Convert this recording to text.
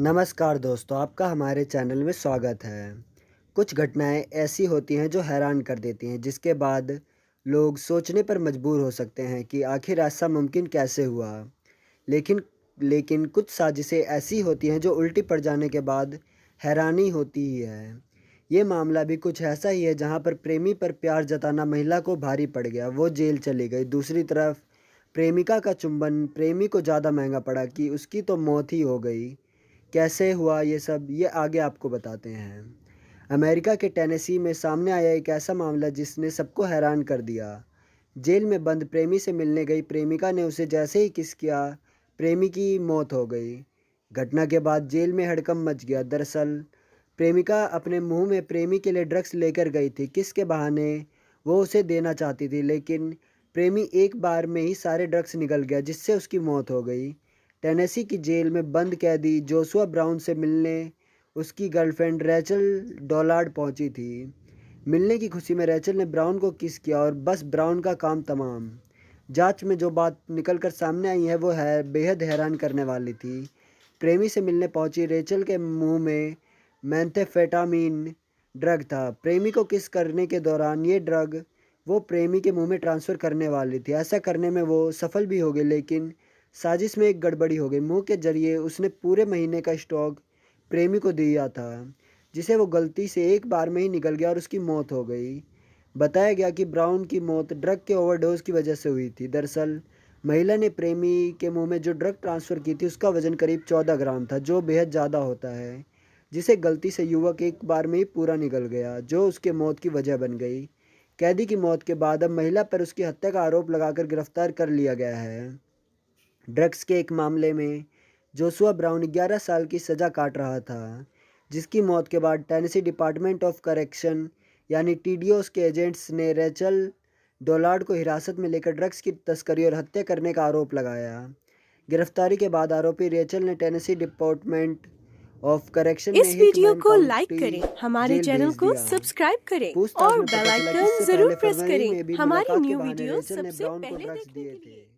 नमस्कार दोस्तों, आपका हमारे चैनल में स्वागत है। कुछ घटनाएं ऐसी होती हैं जो हैरान कर देती हैं, जिसके बाद लोग सोचने पर मजबूर हो सकते हैं कि आखिर ऐसा मुमकिन कैसे हुआ। लेकिन लेकिन कुछ साजिशें ऐसी होती हैं जो उल्टी पड़ जाने के बाद हैरानी होती ही है। ये मामला भी कुछ ऐसा ही है जहां पर प्रेमी पर प्यार जताना महिला को भारी पड़ गया, वो जेल चली गई। दूसरी तरफ प्रेमिका का चुंबन प्रेमी को ज़्यादा महंगा पड़ा कि उसकी तो मौत ही हो गई। कैसे हुआ ये सब, ये आगे आपको बताते हैं। अमेरिका के टेनेसी में सामने आया एक ऐसा मामला जिसने सबको हैरान कर दिया। जेल में बंद प्रेमी से मिलने गई प्रेमिका ने उसे जैसे ही किस किया, प्रेमी की मौत हो गई। घटना के बाद जेल में हड़कंप मच गया। दरअसल प्रेमिका अपने मुंह में प्रेमी के लिए ड्रग्स लेकर गई थी। किस के बहाने वो उसे देना चाहती थी, लेकिन प्रेमी एक बार में ही सारे ड्रग्स निगल गया, जिससे उसकी मौत हो गई। टेनेसी की जेल में बंद कैदी जोशुआ ब्राउन से मिलने उसकी गर्लफ्रेंड रैचल डॉलार्ड पहुंची थी। मिलने की खुशी में रैचल ने ब्राउन को किस किया और बस ब्राउन का काम तमाम। जांच में जो बात निकलकर सामने आई है वो है बेहद हैरान करने वाली थी। प्रेमी से मिलने पहुंची रैचल के मुंह में मेथाम्फेटामिन ड्रग था। प्रेमी को किस करने के दौरान ये ड्रग वो प्रेमी के मुंह में ट्रांसफ़र करने वाली थी। ऐसा करने में वो सफल भी हो गई, लेकिन साजिश में एक गड़बड़ी हो गई। मुंह के जरिए उसने पूरे महीने का स्टॉक प्रेमी को दिया था, जिसे वो गलती से एक बार में ही निकल गया और उसकी मौत हो गई। बताया गया कि ब्राउन की मौत ड्रग के ओवरडोज की वजह से हुई थी। दरअसल महिला ने प्रेमी के मुंह में जो ड्रग ट्रांसफ़र की थी उसका वजन करीब 14 ग्राम था, जो बेहद ज़्यादा होता है, जिसे गलती से युवक एक बार में ही पूरा निकल गया, जो उसके मौत की वजह बन गई। कैदी की मौत के बाद अब महिला पर उसकी हत्या का आरोप लगाकर गिरफ्तार कर लिया गया है। ड्रग्स के एक मामले में जोशुआ ब्राउन 11 साल की सज़ा काट रहा था, जिसकी मौत के बाद टेनेसी डिपार्टमेंट ऑफ करेक्शन यानी टीडीओस के एजेंट्स ने रैचल डॉलार्ड को हिरासत में लेकर ड्रग्स की तस्करी और हत्या करने का आरोप लगाया। गिरफ्तारी के बाद आरोपी रैचल ने टेनेसी डिपार्टमेंट ऑफ करेक्शन में इस वीडियो हिकमैन को लाइक काउंटी करें, हमारे जेल चैनल भेज को दिया। सब्सक्राइब करें पूछताछ और में पता बेल चला कि आइकन इससे जरूर पहले प्रेस फरवरी करें में भी हमारी मुलाकात के न्यू बहाने वीडियो रैचल ने सबसे ब्राउन को पहले ड्रग्स देखने दिए के लिए। थे।